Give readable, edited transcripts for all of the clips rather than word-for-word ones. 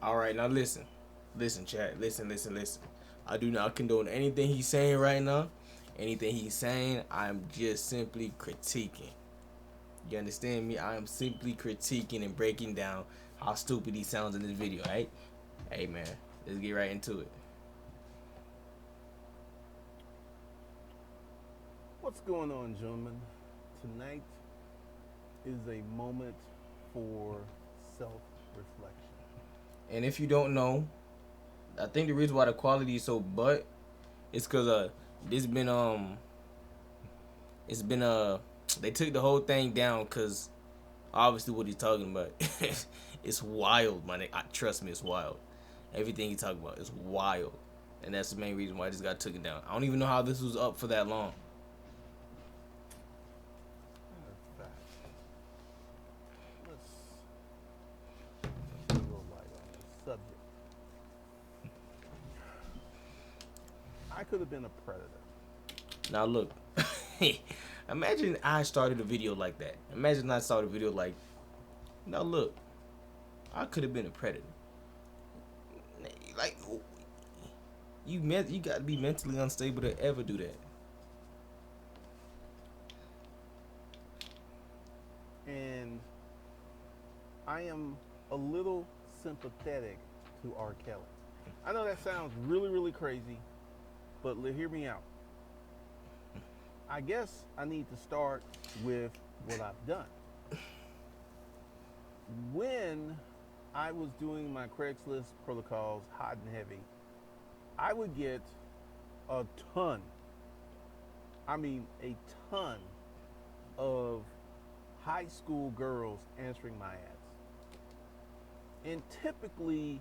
All right, now listen, chat, listen. I do not condone anything he's saying right now. Anything he's saying, I'm just simply critiquing. You understand me? I am simply critiquing and breaking down how stupid he sounds in this video, right? Hey man, let's get right into it. What's going on, gentlemen? Tonight is a moment for self-reflection. And if you don't know, I think the reason why the quality is so butt is cause this been it's been they took the whole thing down cause obviously what he's talking about it's wild, man. Trust me, it's wild. Everything he talking about is wild, and that's the main reason why this got taken down. I don't even know how this was up for that long. Matter of fact, let's shed a little light on this subject. I could have been a predator. Now look, imagine I started a video like that. Imagine I started a video like, now look, I could have been a predator. Like, you got to be mentally unstable to ever do that. And I am a little sympathetic to R. Kelly. I know that sounds really, really crazy, but hear me out. I guess I need to start with what I've done. When I was doing my Craigslist protocols hot and heavy, I would get a ton, I mean a ton of high school girls answering my ads. And typically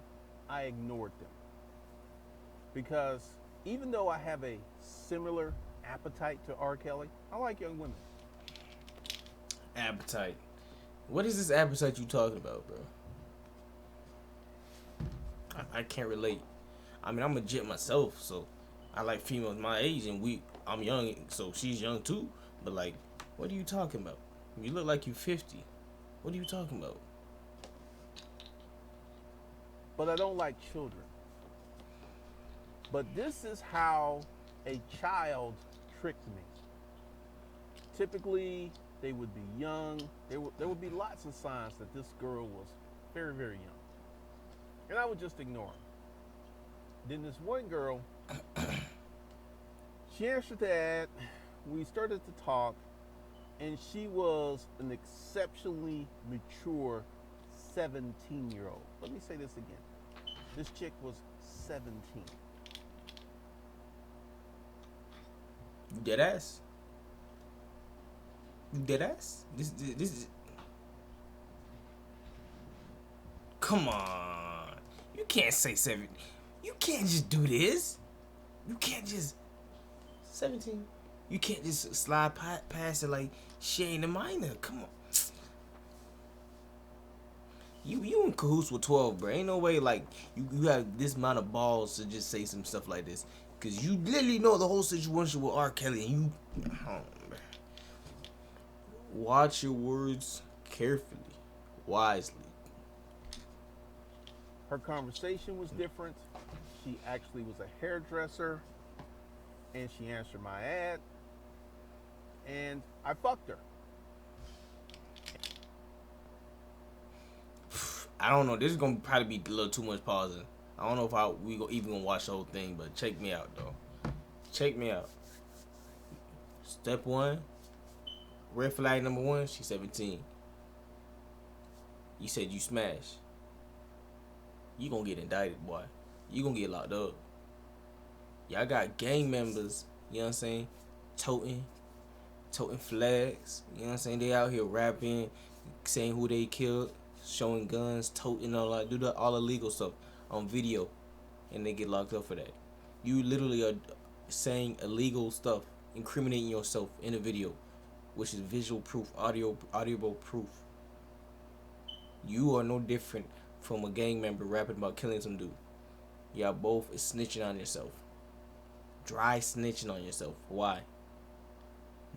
I ignored them because even though I have a similar appetite to R. Kelly, I like young women. Appetite. What is this appetite you talking about, bro? I can't relate. I mean, I'm a jit myself, so I like females my age, and I'm young, so she's young too. But like, what are you talking about? You look like you 50. What are you talking about? But I don't like children. But this is how a child tricked me. Typically, they would be young. There would be lots of signs that this girl was very, very young. And I would just ignore them. Then this one girl, she answered the ad. We started to talk, and she was an exceptionally mature 17-year-old. Let me say this again. This chick was 17. You dead ass? You dead ass? This is. Come on. You can't say 7. You can't just do this. You can't just 17. You can't just slide past it like she ain't a minor. Come on. You in cahoots with 12, bro. Ain't no way like you have this amount of balls to just say some stuff like this. Cause you literally know the whole situation with R. Kelly, and you watch your words carefully, wisely. Her conversation was different. She actually was a hairdresser, and she answered my ad, and I fucked her. I don't know. This is gonna probably be a little too much pausing. I don't know if we even gonna watch the whole thing, but check me out though. Check me out. Step 1, red flag number 1. She's 17. You said you smashed. You gonna get indicted, boy. You gonna get locked up. Y'all got gang members. You know what I'm saying? Toting flags. You know what I'm saying? They out here rapping, saying who they killed, showing guns, toting all that, do all illegal stuff on video, and they get locked up for that. You literally are saying illegal stuff, incriminating yourself in a video, which is visual proof, audible proof. You are no different from a gang member rapping about killing some dude. Y'all both is snitching on yourself. Dry snitching on yourself. Why?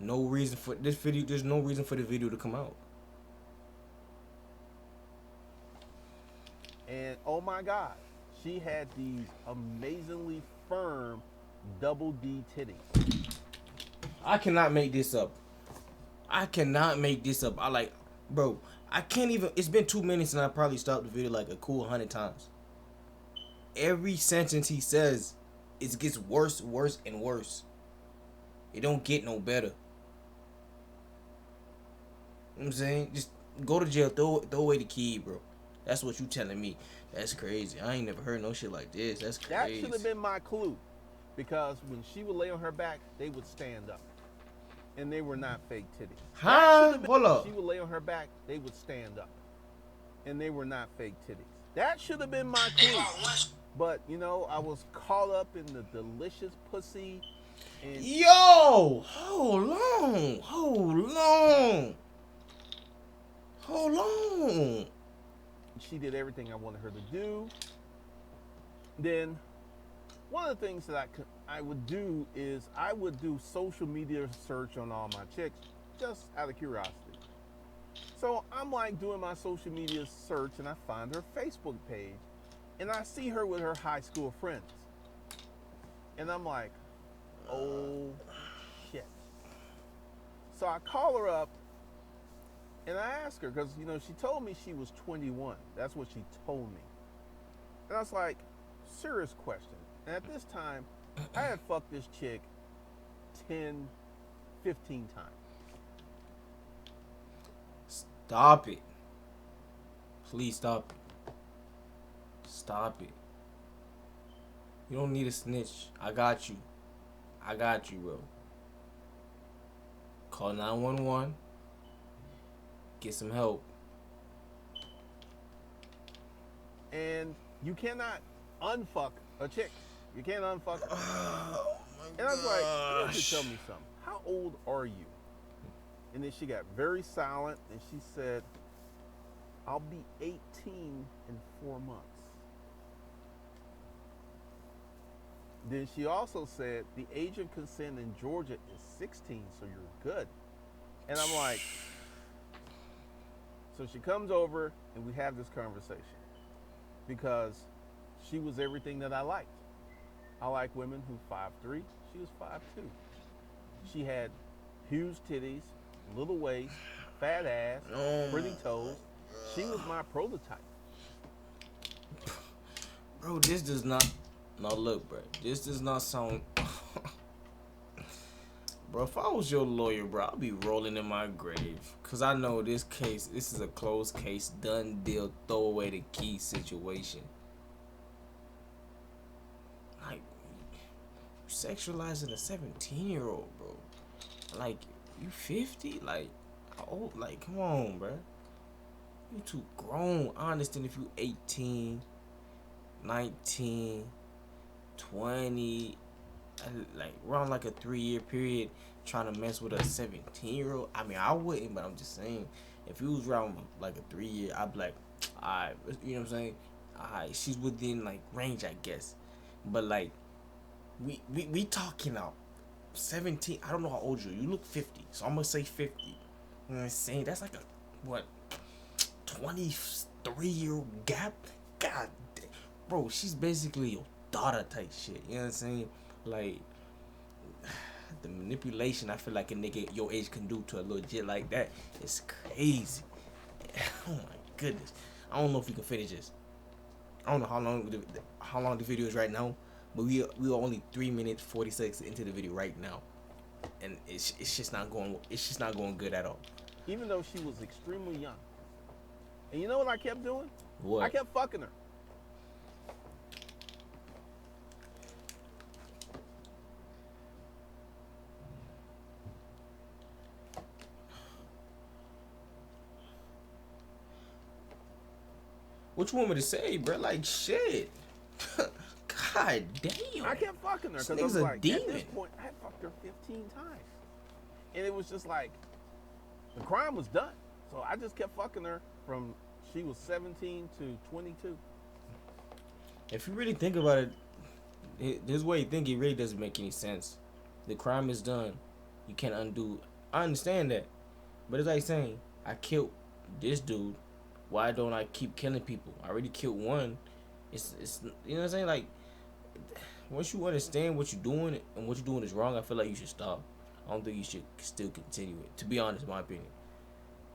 No reason for this video. There's no reason for the video to come out. And oh my God, she had these amazingly firm double D titties. I cannot make this up. I cannot make this up. Bro, I can't even. It's been 2 minutes and I probably stopped the video like a cool 100 times. Every sentence he says, it gets worse, worse, and worse. It don't get no better. You know what I'm saying? Just go to jail, throw away the key, bro. That's what you telling me. That's crazy. I ain't never heard no shit like this. That's That crazy. should have been my clue. Because when she would lay on her back, they would stand up. And they were not fake titties. Huh? Hold up. She would lay on her back, they would stand up. And they were not fake titties. That should have been my clue. But, you know, I was caught up in the delicious pussy. And Yo! Hold on. she did everything I wanted her to do. Then, one of the things that I would do is I would do social media search on all my chicks just out of curiosity. So I'm like doing my social media search and I find her Facebook page and I see her with her high school friends. And I'm like, oh shit. So I call her up and I ask her, because, you know, she told me she was 21. That's what she told me. And I was like, serious question. And at this time, I had fucked this chick 10, 15 times. Stop it. Please stop it. Stop it. You don't need a snitch. I got you. Bro. Call 911. Get some help. And you cannot unfuck a chick. You can't unfuck her. Oh my And I was like, you have to tell me something. How old are you? And then she got very silent and she said, I'll be 18 in 4 months. Then she also said the age of consent in Georgia is 16, so you're good. And I'm like, so she comes over and we have this conversation because she was everything that I liked. I like women who 5'3", she was 5'2". She had huge titties, little waist, fat ass, pretty toes. She was my prototype. Bro, this does not. No, look, bro. This does not sound. Bro, if I was your lawyer, bro, I'd be rolling in my grave. Because I know this is a closed case, done deal, throw away the key situation. Like, you sexualizing a 17-year-old, bro. Like, you 50? Like, how old? Like, come on, bro. You too grown. I understand if you 18, 19, 20, like around like a 3-year period trying to mess with a 17-year-old. I mean, I wouldn't, but I'm just saying, if you was around like a 3-year, I'd be like, alright, you know what I'm saying? Alright, she's within like range, I guess. But like, we talking out 17. I don't know how old you are. You look 50, so I'm gonna say 50. You know what I'm saying? That's like a what? 23-year gap. God damn. Bro, she's basically your daughter type shit. You know what I'm saying? Like, the manipulation I feel like a nigga your age can do to a little jit like that is crazy. Oh my goodness. I don't know if we can finish this. I don't know how long the video is right now, but we are only 3 minutes 40 seconds into the video right now, and it's just not going good at all. Even though she was extremely young. And you know what I kept doing? What? I kept fucking her. What you want me to say, bro? Like, shit. God damn. I kept fucking her because I This was nigga's a like, at demon. this point, I had fucked her 15 times. And it was just like, the crime was done. So I just kept fucking her from she was 17 to 22. If you really think about it, this way you think, it really doesn't make any sense. The crime is done. You can't undo. I understand that. But it's like saying, I killed this dude. Why don't I keep killing people? I already killed one. It's you know what I'm saying? Like, once you understand what you're doing and what you're doing is wrong, I feel like you should stop. I don't think you should still continue it. To be honest, in my opinion.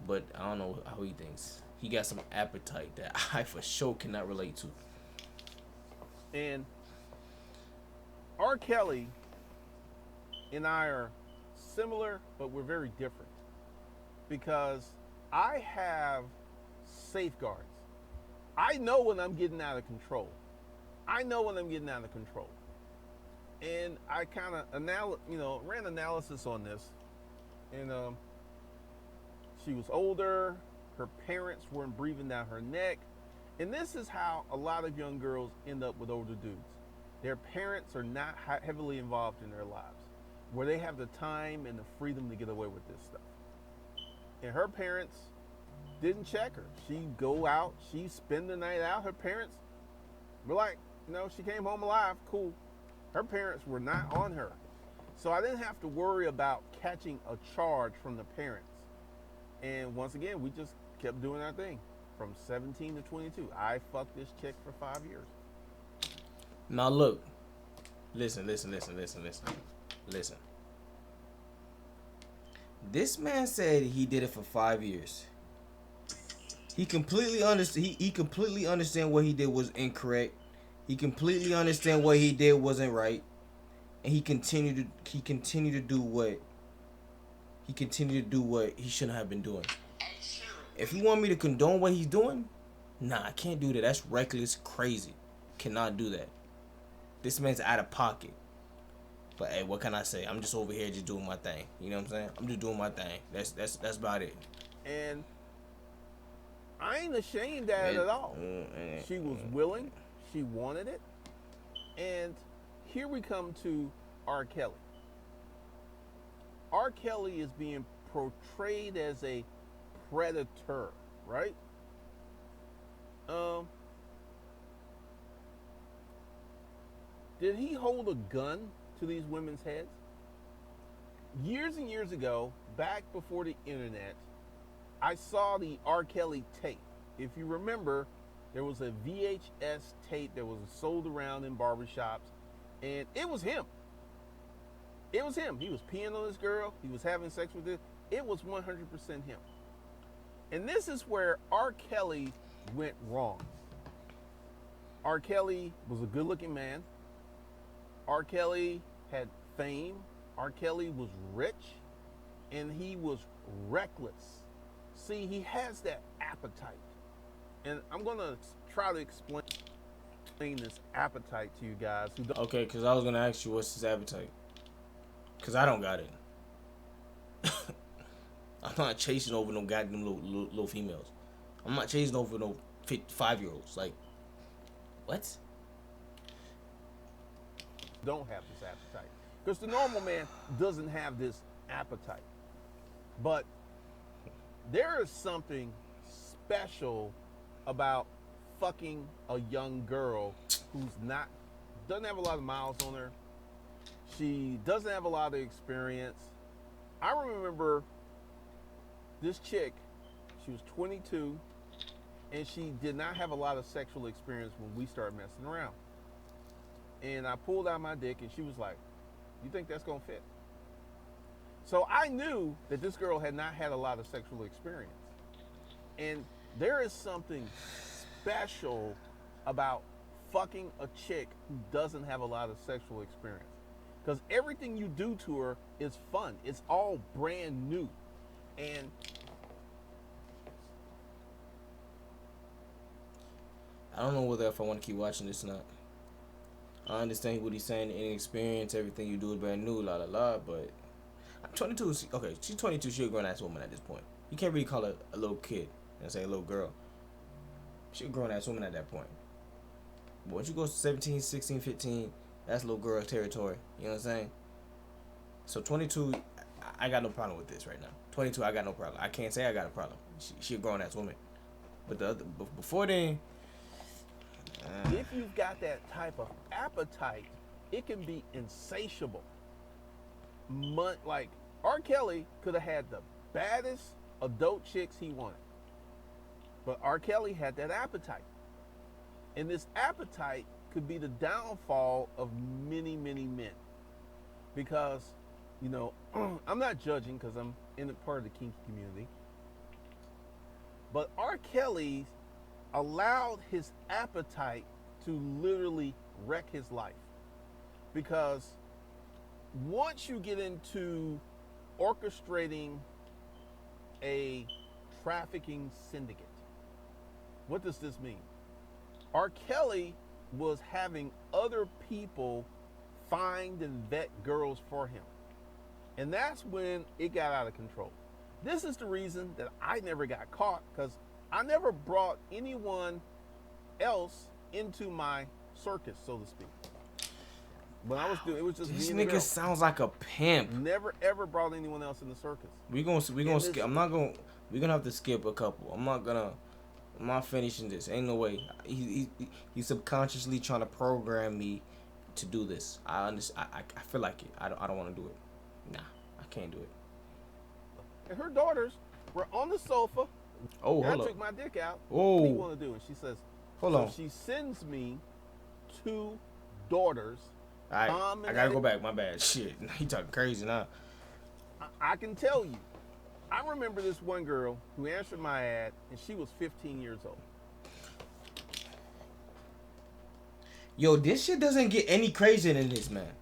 But I don't know how he thinks. He got some appetite that I for sure cannot relate to. And R. Kelly and I are similar, but we're very different because I have safeguards. I know when I'm getting out of control. I know when I'm getting out of control. And I kind of, ran analysis on this. And she was older. Her parents weren't breathing down her neck. And this is how a lot of young girls end up with older dudes. Their parents are not heavily involved in their lives, where they have the time and the freedom to get away with this stuff. And her parents didn't check her. She'd go out, she'd spend the night out. Her parents were like, she came home alive, cool. Her parents were not on her. So I didn't have to worry about catching a charge from the parents. And once again, we just kept doing our thing. From 17 to 22, I fucked this chick for 5 years. Now look, listen. This man said he did it for 5 years. He completely understand. He completely understand what he did was incorrect. He completely understand what he did wasn't right, and he continued to do what he shouldn't have been doing. If you want me to condone what he's doing, nah, I can't do that. That's reckless, crazy. Cannot do that. This man's out of pocket. But hey, what can I say? I'm just over here just doing my thing. You know what I'm saying? I'm just doing my thing. That's about it. And I ain't ashamed at it at all. She was willing. She wanted it. And here we come to R. Kelly. R. Kelly is being portrayed as a predator, right? Did he hold a gun to these women's heads? Years and years ago, back before the internet, I saw the R. Kelly tape. If you remember, there was a VHS tape that was sold around in barbershops, and it was him. It was him. He was peeing on this girl. He was having sex with her. It was 100% him. And this is where R. Kelly went wrong. R. Kelly was a good-looking man. R. Kelly had fame. R. Kelly was rich, and he was reckless. See, he has that appetite. And I'm going to try to explain this appetite to you guys who don't. Okay, because I was going to ask you what's his appetite. Because I don't got it. I'm not chasing over no goddamn little females. I'm not chasing over no 5-year-olds. Like, what? Don't have this appetite. Because the normal man doesn't have this appetite. But there is something special about fucking a young girl who's doesn't have a lot of miles on her. She doesn't have a lot of experience. I remember this chick, she was 22, and she did not have a lot of sexual experience when we started messing around. And I pulled out my dick, and she was like, "You think that's gonna fit?" So I knew that this girl had not had a lot of sexual experience. And there is something special about fucking a chick who doesn't have a lot of sexual experience. Because everything you do to her is fun. It's all brand new. And I don't know whether if I want to keep watching this or not. I understand what he's saying, inexperience, everything you do is brand new, la la la, but I'm 22. Okay, she's 22, she's a grown ass woman at this point. You can't really call her a little kid and say a little girl. She's a grown ass woman at that point. But once you go 17, 16, 15, that's little girl territory. You know what I'm saying? So 22, I got no problem with this right now. 22, I got no problem. I can't say I got a problem. She a grown ass woman. But before then, if you've got that type of appetite, it can be insatiable. Like R. Kelly could have had the baddest adult chicks he wanted. But R. Kelly had that appetite. And this appetite could be the downfall of many, many men. Because, you know, I'm not judging because I'm in a part of the kinky community. But R. Kelly allowed his appetite to literally wreck his life. Because once you get into orchestrating a trafficking syndicate, what does this mean? R. Kelly was having other people find and vet girls for him. And that's when it got out of control. This is the reason that I never got caught, because I never brought anyone else into my circus, so to speak. When I was doing it was just This me and the nigga girl. sounds like a pimp. Never ever brought anyone else in the circus. We gonna skip. We're gonna have to skip a couple. I'm not finishing this. Ain't no way. He's subconsciously trying to program me to do this. I understand. I feel like it. I don't want to do it. Nah, I can't do it. And her daughters were on the sofa. Oh, and I hold took up. my dick out. Oh. What do you want to do? And she says, Hold so on. she sends me 2 daughters. All right, I gotta go back. My bad. Shit, he talking crazy now. I can tell you. I remember this one girl who answered my ad, and she was 15 years old. Yo, this shit doesn't get any crazier than this, man.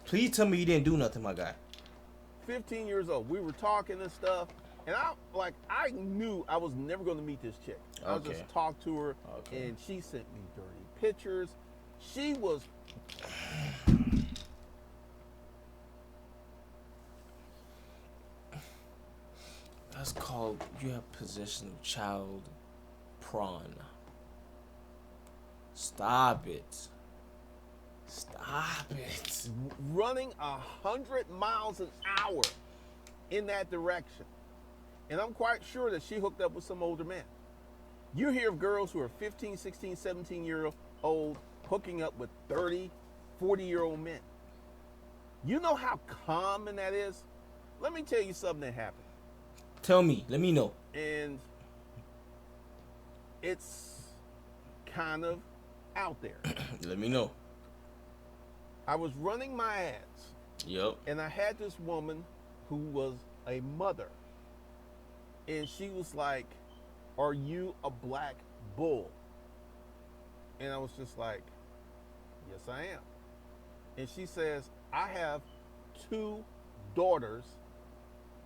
Please tell me you didn't do nothing, my guy. 15 years old. We were talking and stuff, and I knew I was never going to meet this chick. I was just talk to her, and she sent me dirty pictures. She was. That's called, you have possession of child prawn. Stop it. Stop it. Running 100 miles an hour in that direction. And I'm quite sure that she hooked up with some older man. You hear of girls who are 15, 16, 17-year-old hooking up with 30, 40-year-old men. You know how common that is? Let me tell you something that happened. Tell me. Let me know. And it's kind of out there. Let me know. I was running my ads. Yep. And I had this woman who was a mother. And she was like, "Are you a black bull?" And I was just like, "Yes, I am." And she says, "I have 2 daughters,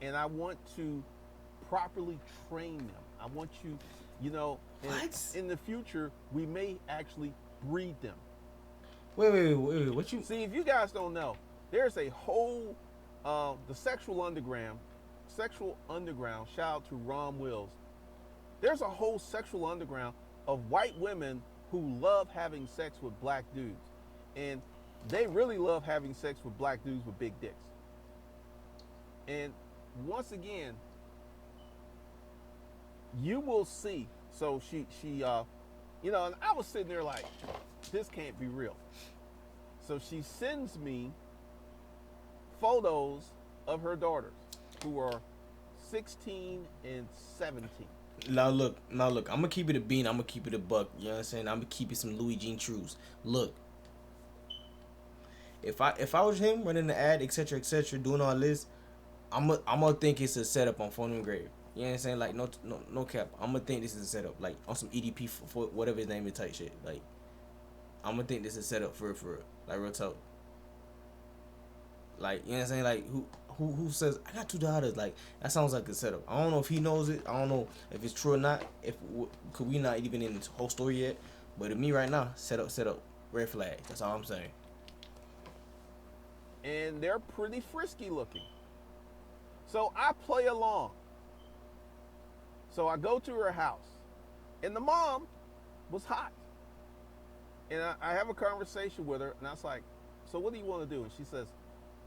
and I want to properly train them. I want you, in the future, we may actually breed them." Wait. What you? See, if you guys don't know, there's a whole, the sexual underground, shout out to Ron Wills. There's a whole sexual underground of white women who love having sex with black dudes. And they really love having sex with black dudes with big dicks. And once again, you will see. So she and I was sitting there like, this can't be real. So she sends me photos of her daughters who are 16 and 17. Now look, I'm gonna keep it a bean, I'm gonna keep it a buck, you know what I'm saying? I'm gonna keep it some Louis Jean Trues. Look, if I was him running the ad, etc., doing all this, I'm gonna think it's a setup on Phone Engraved. You know what I'm saying? Like no cap. I'm gonna think this is a setup, like on some EDP for whatever his name is type shit. Like I'm gonna think this is a setup for real, like real talk. Like, you know what I'm saying? Like who says I got 2 daughters? Like that sounds like a setup. I don't know if he knows it. I don't know if it's true or not. Could we not even in this whole story yet? But to me right now, set up, red flag. That's all I'm saying. And they're pretty frisky looking. So I play along. So I go to her house, and the mom was hot. And I have a conversation with her, and I was like, "So what do you want to do?" And she says,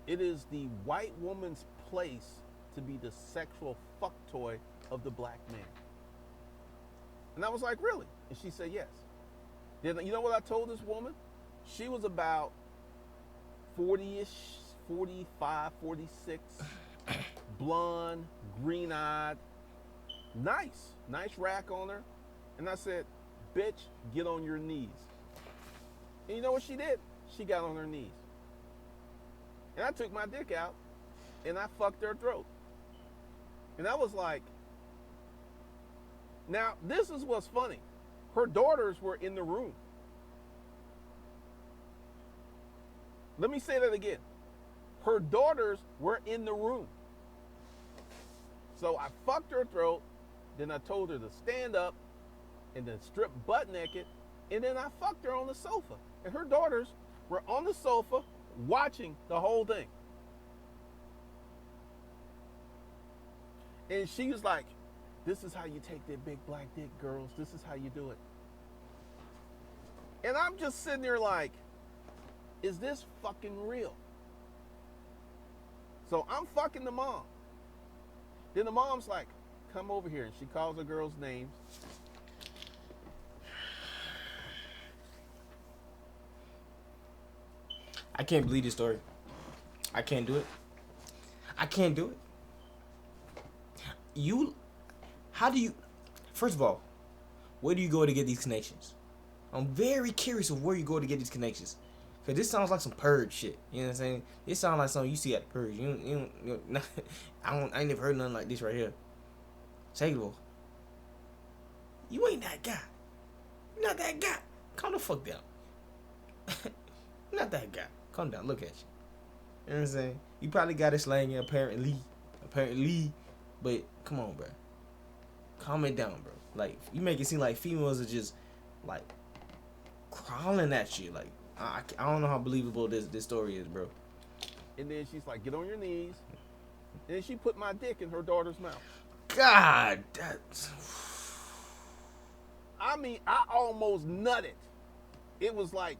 "It is the white woman's place to be the sexual fuck toy of the black man." And I was like, "Really?" And she said, "Yes." Then you know what I told this woman? She was about 40-ish, 45, 46, blonde, green-eyed, Nice rack on her. And I said, bitch, get on your knees. And you know what she did? She got on her knees. And I took my dick out and I fucked her throat. And I was like, now this is what's funny. Her daughters were in the room. Let me say that again. Her daughters were in the room. So I fucked her throat. Then I told her to stand up and then strip butt naked. And then I fucked her on the sofa. And her daughters were on the sofa watching the whole thing. And she was like, this is how you take that big black dick, girls. This is how you do it. And I'm just sitting there like, is this fucking real? So I'm fucking the mom. Then the mom's like, come over here. And she calls the girls' names. I can't believe this story. I can't do it. I can't do it. How do you, first of all, where do you go to get these connections? I'm very curious of where you go to get these connections. Cause this sounds like some purge shit. You know what I'm saying? This sounds like something you see at the purge. I ain't never heard nothing like this right here. Second of all, you ain't that guy. You're not that guy. Calm the fuck down. You're not that guy. Calm down. Look at you. You know what I'm saying? You probably got it slanging apparently, but come on, bro. Calm it down, bro. Like you make it seem like females are just like crawling at you. Like I don't know how believable this story is, bro. And then she's like, get on your knees. And then she put my dick in her daughter's mouth. God, that's... I mean, I almost nutted. It was like,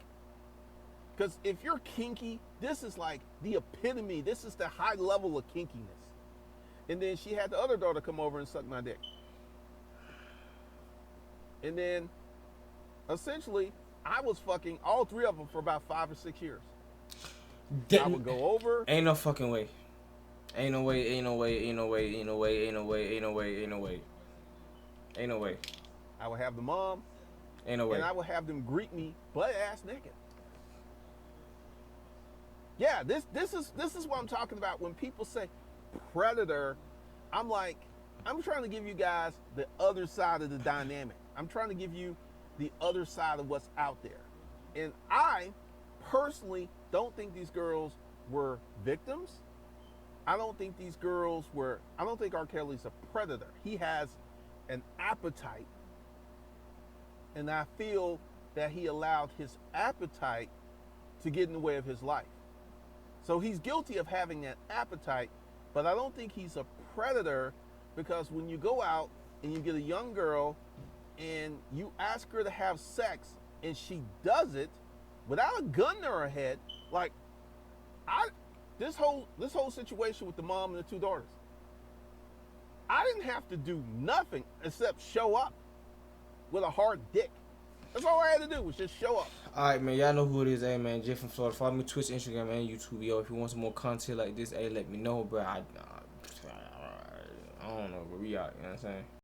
because if you're kinky, this is like the epitome. This is the high level of kinkiness. And then she had the other daughter come over and suck my dick. And then, essentially, I was fucking all three of them for about 5 or 6 years. I would go over. Ain't no fucking way. Ain't no way, ain't no way, ain't no way, ain't no way, ain't no way, ain't no way, ain't no way. Ain't no way. I would have the mom. Ain't no way. And I would have them greet me butt ass naked. Yeah, this is what I'm talking about. When people say predator, I'm like, I'm trying to give you guys the other side of the dynamic. I'm trying to give you the other side of what's out there. And I personally don't think these girls were victims. I don't think R. Kelly's a predator. He has an appetite. And I feel that he allowed his appetite to get in the way of his life. So he's guilty of having that appetite, but I don't think he's a predator, because when you go out and you get a young girl and you ask her to have sex and she does it without a gun to her head, like this whole situation with the mom and the two daughters, I didn't have to do nothing except show up with a hard dick. That's all I had to do, was just show up. All right, man. Y'all know who it is, hey, man. Jeff from Florida. Follow me Twitch, Instagram, and YouTube, yo. If you want some more content like this, hey, let me know, bro. I don't know, but we out. You know what I'm saying?